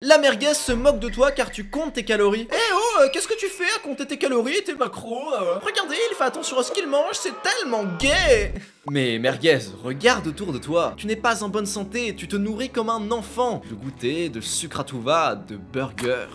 La merguez se moque de toi car tu comptes tes calories. Eh oh, qu'est-ce que tu fais à compter tes calories, tes macros Regardez, il fait attention à ce qu'il mange, c'est tellement gay. Mais merguez, regarde autour de toi. Tu n'es pas en bonne santé, tu te nourris comme un enfant. De goûter, de sucre à tout va, de burgers.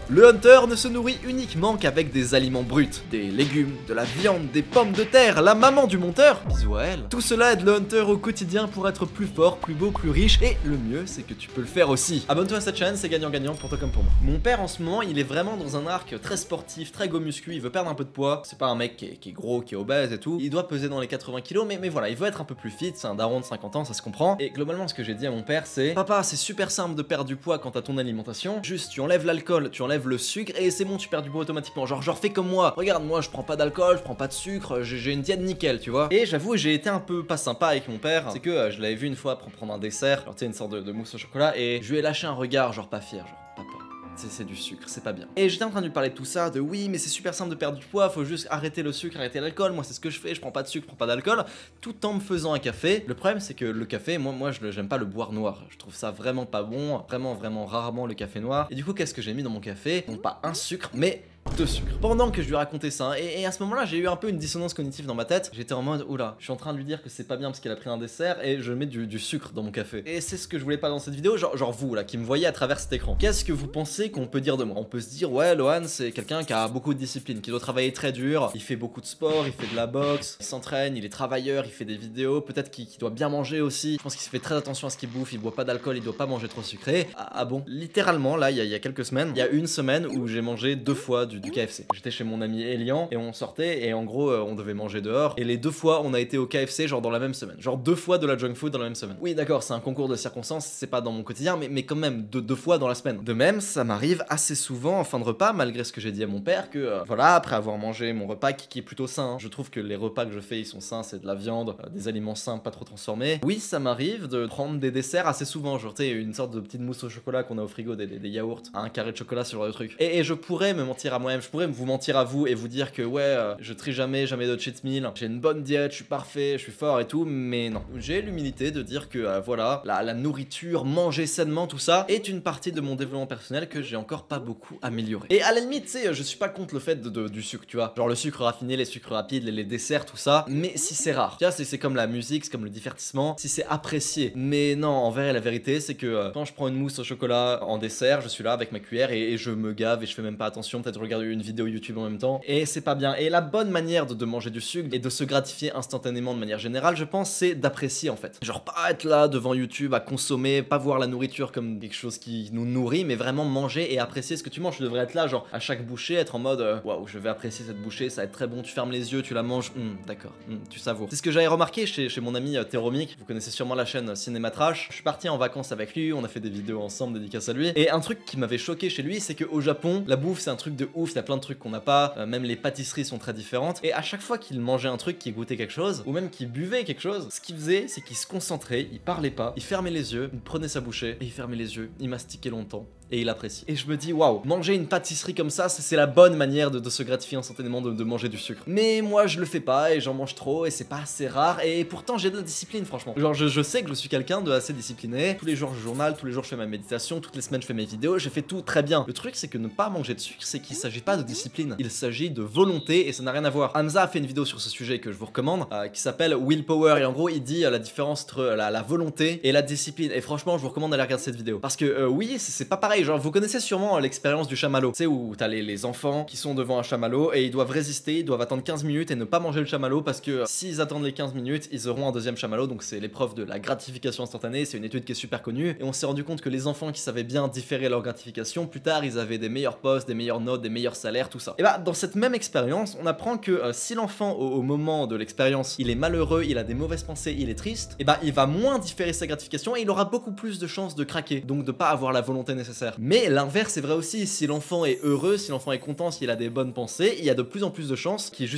Le Hunter ne se nourrit uniquement qu'avec des aliments bruts, des légumes, de la viande, des pommes de terre, la maman du monteur, bisous à elle. Tout cela aide le Hunter au quotidien pour être plus fort, plus beau, plus riche, et le mieux c'est que tu peux le faire aussi. Abonne-toi à cette chaîne, c'est gagnant-gagnant pour toi comme pour moi. Mon père en ce moment, il est vraiment dans un arc très sportif, très go muscu, il veut perdre un peu de poids. C'est pas un mec qui est gros, qui est obèse et tout. Il doit peser dans les 80 kilos, mais voilà, il veut être un peu plus fit, c'est un daron de 50 ans, ça se comprend. Et globalement, ce que j'ai dit à mon père, c'est: papa, c'est super simple de perdre du poids quant à ton alimentation, juste tu enlèves l'alcool, tu enlèves le sucre et c'est bon, tu perds du poids automatiquement. Genre fais comme moi. Regarde, moi je prends pas d'alcool, je prends pas de sucre, j'ai une diète nickel, tu vois. Et j'avoue, j'ai été un peu pas sympa avec mon père. C'est que je l'avais vu une fois prendre un dessert, genre tu sais, une sorte de mousse au chocolat, et je lui ai lâché un regard, genre pas fier, genre papa. C'est du sucre, c'est pas bien. Et j'étais en train de lui parler de tout ça, de oui, mais c'est super simple de perdre du poids, faut juste arrêter le sucre, arrêter l'alcool. Moi, c'est ce que je fais, je prends pas de sucre, je prends pas d'alcool, tout en me faisant un café. Le problème, c'est que le café, moi j'aime pas le boire noir. Je trouve ça vraiment pas bon, vraiment rarement le café noir. Et du coup, qu'est-ce que j'ai mis dans mon café? Non pas un sucre, mais de sucre. Pendant que je lui racontais ça, hein, et à ce moment-là, j'ai eu un peu une dissonance cognitive dans ma tête. J'étais en mode, oula, je suis en train de lui dire que c'est pas bien parce qu'il a pris un dessert et je mets du sucre dans mon café. Et c'est ce que je voulais pas dans cette vidéo, genre vous là, qui me voyez à travers cet écran. Qu'est-ce que vous pensez qu'on peut dire de moi? On peut se dire, ouais, Lohan, c'est quelqu'un qui a beaucoup de discipline, qui doit travailler très dur, il fait beaucoup de sport, il fait de la boxe, il s'entraîne, il est travailleur, il fait des vidéos, peut-être qu'il doit bien manger aussi. Je pense qu'il fait très attention à ce qu'il bouffe, il boit pas d'alcool, il doit pas manger trop sucré. Ah bon? Littéralement, là, il y a quelques semaines, il y a une semaine où j'ai mangé 2 fois du KFC. J'étais chez mon ami Elian et on sortait et en gros on devait manger dehors et les 2 fois on a été au KFC genre dans la même semaine, genre 2 fois de la junk food dans la même semaine. Oui d'accord, c'est un concours de circonstances, c'est pas dans mon quotidien mais quand même 2 fois dans la semaine. De même ça m'arrive assez souvent en fin de repas, malgré ce que j'ai dit à mon père, que voilà, après avoir mangé mon repas qui est plutôt sain, hein. Je trouve que les repas que je fais ils sont sains, c'est de la viande, des aliments sains, pas trop transformés. Oui, ça m'arrive de prendre des desserts assez souvent, genre tu sais, une sorte de petite mousse au chocolat qu'on a au frigo, des yaourts, un carré de chocolat, ce genre de truc. Et je pourrais me mentir à moi-même, je pourrais vous mentir à vous et vous dire que ouais, je trie jamais de cheat meal, j'ai une bonne diète, je suis parfait, je suis fort et tout, mais non. J'ai l'humilité de dire que voilà, la nourriture, manger sainement, tout ça, est une partie de mon développement personnel que j'ai encore pas beaucoup amélioré. Et à la limite, tu sais, je suis pas contre le fait du sucre, tu vois, genre le sucre raffiné, les sucres rapides, les desserts, tout ça, mais si c'est rare, tu vois, c'est comme la musique, c'est comme le divertissement, si c'est apprécié. Mais non, en vrai, la vérité, c'est que quand je prends une mousse au chocolat en dessert, je suis là avec ma cuillère et je me gave et je fais même pas attention, peut-être je regarde une vidéo YouTube en même temps, et c'est pas bien. Et la bonne manière de manger du sucre et de se gratifier instantanément de manière générale, je pense, c'est d'apprécier en fait. Genre pas être là devant YouTube à consommer, pas voir la nourriture comme quelque chose qui nous nourrit, mais vraiment manger et apprécier ce que tu manges. Tu devrais être là, genre à chaque bouchée, être en mode waouh, je vais apprécier cette bouchée, ça va être très bon. Tu fermes les yeux, tu la manges, d'accord, tu savoures. C'est ce que j'avais remarqué chez mon ami Théromique. Vous connaissez sûrement la chaîne Cinématrash. Je suis parti en vacances avec lui, on a fait des vidéos ensemble, dédicaces à lui. Et un truc qui m'avait choqué chez lui, c'est qu'au Japon, la bouffe c'est un truc de ouf, il y a plein de trucs qu'on n'a pas, même les pâtisseries sont très différentes, et à chaque fois qu'il mangeait un truc, qu'il goûtait quelque chose, ou même qu'il buvait quelque chose, ce qu'il faisait, c'est qu'il se concentrait, il parlait pas, il fermait les yeux, il prenait sa bouchée, et il fermait les yeux, il mastiquait longtemps, et il apprécie. Et je me dis, waouh, manger une pâtisserie comme ça, c'est la bonne manière de se gratifier instantanément, de manger du sucre. Mais moi, je le fais pas, et j'en mange trop, et c'est pas assez rare, et pourtant j'ai de la discipline, franchement. Genre, je sais que je suis quelqu'un de assez discipliné, tous les jours je journal, tous les jours je fais ma méditation, toutes les semaines je fais mes vidéos, je fais tout très bien. Le truc, c'est que ne pas manger de sucre, c'est qu'il s'agit pas de discipline, il s'agit de volonté, et ça n'a rien à voir. Hamza a fait une vidéo sur ce sujet que je vous recommande, qui s'appelle Willpower, et en gros, il dit la différence entre la volonté et la discipline, et franchement, je vous recommande d'aller regarder cette vidéo. Parce que, oui, c'est pas pareil, genre, vous connaissez sûrement l'expérience du chamallow, tu sais, où t'as les enfants qui sont devant un chamallow, et ils doivent résister, ils doivent attendre 15 minutes et ne pas manger le chamallow, parce que s'ils attendent les 15 minutes, ils auront un deuxième chamallow, donc c'est l'épreuve de la gratification instantanée, c'est une étude qui est super connue, et on s'est rendu compte que les enfants qui savaient bien différer leur gratification, plus tard, ils avaient des meilleurs postes, des meilleures notes, des meilleurs salaires, tout ça. Et bah, dans cette même expérience, on apprend que si l'enfant, au moment de l'expérience, il est malheureux, il a des mauvaises pensées, il est triste, et bah, il va moins différer sa gratification, et il aura beaucoup plus de chances de craquer, donc de pas avoir la volonté nécessaire. Mais l'inverse est vrai aussi, si l'enfant est heureux, si l'enfant est content, s'il a des bonnes pensées, il y a de plus en plus de chances qu'il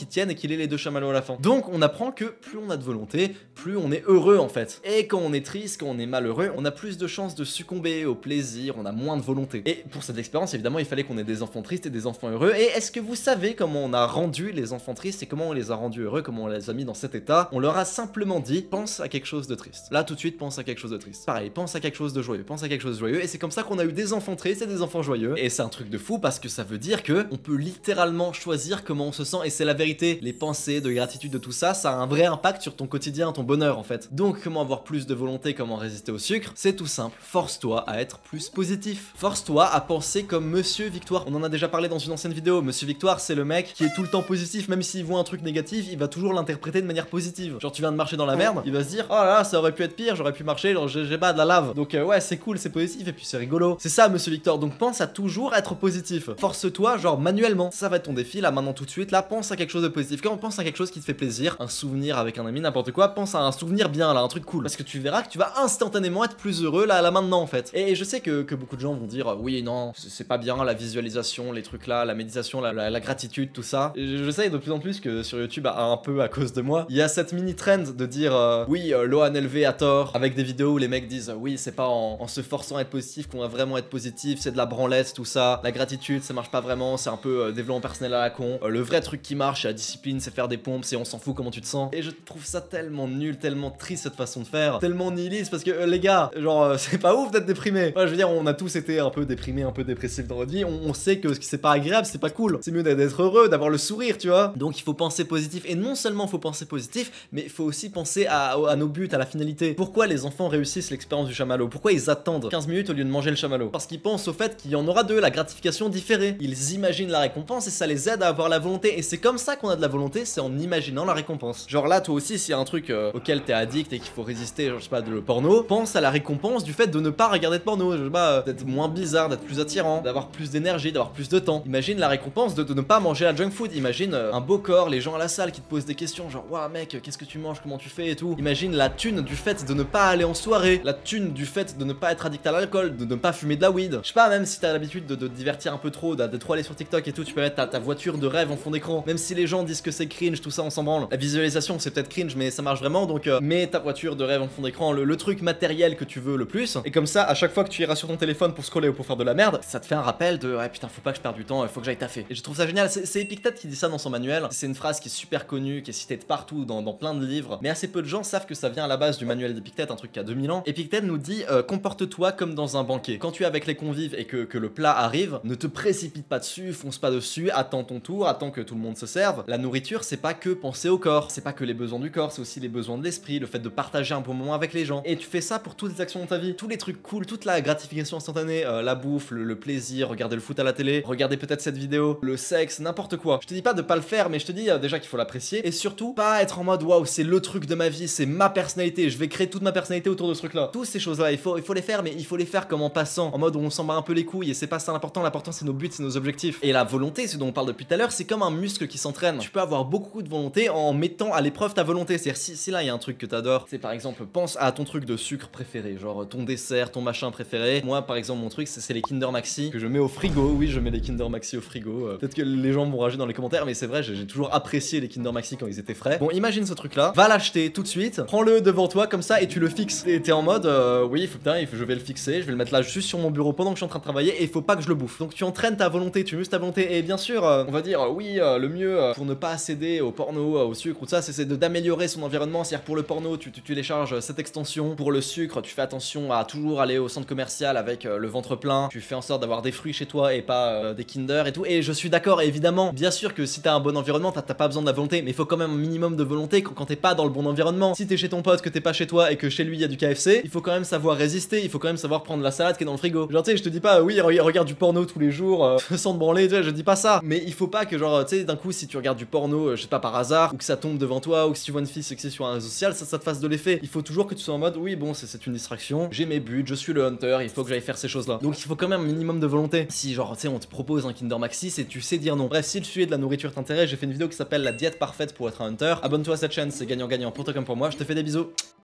tienne et qu'il ait les 2 chamallows à la fin. Donc on apprend que plus on a de volonté, plus on est heureux en fait. Et quand on est triste, quand on est malheureux, on a plus de chances de succomber au plaisir, on a moins de volonté. Et pour cette expérience, évidemment, il fallait qu'on ait des enfants tristes et des enfants heureux. Et est-ce que vous savez comment on a rendu les enfants tristes et comment on les a rendus heureux, comment on les a mis dans cet état? On leur a simplement dit, pense à quelque chose de triste. Là tout de suite, pense à quelque chose de triste. Pareil, pense à quelque chose de joyeux, pense à quelque chose de joyeux. Et c'est comme ça qu'on a eu des enfants tristes et des enfants joyeux. Et c'est un truc de fou parce que ça veut dire que on peut littéralement choisir comment on se sent. Et c'est la vérité. Les pensées de gratitude, de tout ça, ça a un vrai impact sur ton quotidien, ton bonheur en fait. Donc comment avoir plus de volonté, comment résister au sucre? C'est tout simple. Force-toi à être plus positif. Force-toi à penser comme Monsieur Victoire. On en a déjà parlé dans une ancienne vidéo. Monsieur Victoire, c'est le mec qui est tout le temps positif, même s'il voit un truc négatif, il va toujours l'interpréter de manière positive. Genre tu viens de marcher dans la merde, il va se dire oh là là, ça aurait pu être pire, j'aurais pu marcher, genre j'ai pas de la lave. Donc ouais, c'est cool, c'est positif et puis c'est rigolo. C'est ça Monsieur Victor. Donc pense à toujours être positif. Force-toi genre manuellement. Ça va être ton défi là maintenant tout de suite. Là pense à quelque chose de positif. Quand on pense à quelque chose qui te fait plaisir, un souvenir avec un ami, n'importe quoi, pense à un souvenir bien là, un truc cool. Parce que tu verras que tu vas instantanément être plus heureux là maintenant en fait. Et je sais que beaucoup de gens vont dire oui non, c'est pas bien la visualisation, les trucs là, la méditation, la gratitude, tout ça. Et je sais de plus en plus que sur YouTube, un peu à cause de moi, il y a cette mini trend de dire oui, Lohan LV a tort, avec des vidéos où les mecs disent oui, c'est pas en se forçant à être positif qu'on va vraiment être positif, c'est de la branlette, tout ça. La gratitude, ça marche pas vraiment, c'est un peu développement personnel à la con. Le vrai truc qui marche, c'est la discipline, c'est faire des pompes, c'est on s'en fout comment tu te sens. Et je trouve ça tellement nul, tellement triste cette façon de faire, tellement nihiliste parce que les gars, genre c'est pas ouf d'être déprimé. Enfin, je veux dire, on a tous été un peu déprimés, un peu dépressifs dans notre vie, on sait que c'est pas agréable, c'est pas cool. C'est mieux d'être heureux, d'avoir le sourire, tu vois. Donc il faut penser positif et non seulement faut penser positif, mais il faut aussi penser à nos buts, à la finalité. Pourquoi les enfants réussissent l'expérience du chamallow? Pourquoi ils attendent 15 minutes au lieu de manger le chamallow? Parce qu'ils pensent au fait qu'il y en aura deux, la gratification différée. Ils imaginent la récompense et ça les aide à avoir la volonté. Et c'est comme ça qu'on a de la volonté, c'est en imaginant la récompense. Genre là, toi aussi, s'il y a un truc auquel t'es addict et qu'il faut résister, genre, je sais pas, de le porno, pense à la récompense du fait de ne pas regarder de porno. Je sais pas, d'être moins bizarre, d'être plus attirant, d'avoir plus d'énergie, d'avoir plus de temps. Imagine la récompense de ne pas manger la junk food. Imagine un beau corps, les gens à la salle qui te posent des questions, genre waouh mec, qu'est-ce que tu manges, comment tu fais et tout. Imagine la thune du fait de ne pas aller en soirée, la thune du fait de ne pas être addict à l'alcool, de ne pas fumer de la weed. Je sais pas, même si t'as l'habitude de te divertir un peu trop, de trop aller sur TikTok et tout, tu peux mettre ta voiture de rêve en fond d'écran. Même si les gens disent que c'est cringe, tout ça on s'en branle. La visualisation c'est peut-être cringe, mais ça marche vraiment. Donc mets ta voiture de rêve en fond d'écran, le truc matériel que tu veux le plus. Et comme ça, à chaque fois que tu iras sur ton téléphone pour scroller ou pour faire de la merde, ça te fait un rappel de ouais putain, faut pas que je perde du temps, faut que j'aille taffer. Et je trouve ça génial. C'est Epictète qui dit ça dans son manuel. C'est une phrase qui est super connue, qui est citée de partout dans plein de livres, mais assez peu de gens savent que ça vient à la base du manuel d'Epictète, un truc qui a 2000 ans. Epictète nous dit comporte-toi comme dans un banquet. Quand tu es avec les convives et que le plat arrive, ne te précipite pas dessus, fonce pas dessus, attends ton tour, attends que tout le monde se serve. La nourriture, c'est pas que penser au corps, c'est pas que les besoins du corps, c'est aussi les besoins de l'esprit, le fait de partager un bon moment avec les gens. Et tu fais ça pour toutes les actions de ta vie, tous les trucs cool, toute la gratification instantanée, la bouffe, le plaisir, regarder le foot à la télé, regarder peut-être cette vidéo, le sexe, n'importe quoi. Je te dis pas de pas le faire, mais je te dis déjà qu'il faut l'apprécier et surtout pas être en mode waouh, c'est le truc de ma vie, c'est ma personnalité, je vais créer toute ma personnalité autour de ce truc-là. Toutes ces choses-là, il faut les faire, mais il faut les faire comme en passant, en mode où on s'en bat un peu les couilles et c'est pas ça l'important. L'important c'est nos buts, c'est nos objectifs. Et la volonté, ce dont on parle depuis tout à l'heure, c'est comme un muscle qui s'entraîne. Tu peux avoir beaucoup de volonté en mettant à l'épreuve ta volonté. C'est-à-dire si là il y a un truc que t'adores, c'est par exemple pense à ton truc de sucre préféré, genre ton dessert, ton machin préféré. Moi par exemple mon truc c'est les Kinder Maxi que je mets au frigo. Oui, je mets les Kinder Maxi au frigo. Peut-être que les gens vont rager dans les commentaires, mais c'est vrai, j'ai toujours apprécié les Kinder Maxi quand ils étaient frais. Bon, imagine ce truc là, va l'acheter tout de suite, prends-le devant toi comme ça et tu le fixes. Et t'es en mode oui, je vais le fixer, je vais le mettre là juste sur mon bureau pendant que je suis en train de travailler et il faut pas que je le bouffe. Donc tu entraînes ta volonté, tu muscles ta volonté et bien sûr, on va dire oui, le mieux pour ne pas céder au porno, au sucre ou tout ça, c'est d'améliorer son environnement. C'est-à-dire pour le porno, tu télécharges cette extension. Pour le sucre, tu fais attention à toujours aller au centre commercial avec le ventre plein. Tu fais en sorte d'avoir des fruits chez toi et pas des Kinder et tout. Et je suis d'accord, évidemment, bien sûr que si t'as un bon environnement, t'as pas besoin de la volonté, mais il faut quand même un minimum de volonté quand t'es pas dans le bon environnement. Si t'es chez ton pote, que t'es pas chez toi et que chez lui il y a du KFC, il faut quand même savoir résister, il faut quand même savoir prendre la salade qui est dans le frigo. Genre tu sais, je te dis pas oui, regarde du porno tous les jours sans te branler, tu vois, je dis pas ça. Mais il faut pas que genre tu sais d'un coup si tu regardes du porno, je sais pas par hasard, ou que ça tombe devant toi, ou que si tu vois une fille sexy sur un réseau social, ça te fasse de l'effet. Il faut toujours que tu sois en mode oui bon c'est une distraction, j'ai mes buts, je suis le hunter, il faut que j'aille faire ces choses là. Donc il faut quand même un minimum de volonté. Si genre tu sais on te propose un Kinder Maxi, c'est tu sais dire non. Bref, si le sujet de la nourriture t'intéresse, j'ai fait une vidéo qui s'appelle la diète parfaite pour être un hunter. Abonne-toi à cette chaîne, c'est gagnant-gagnant pour toi comme pour moi. Je te fais des bisous.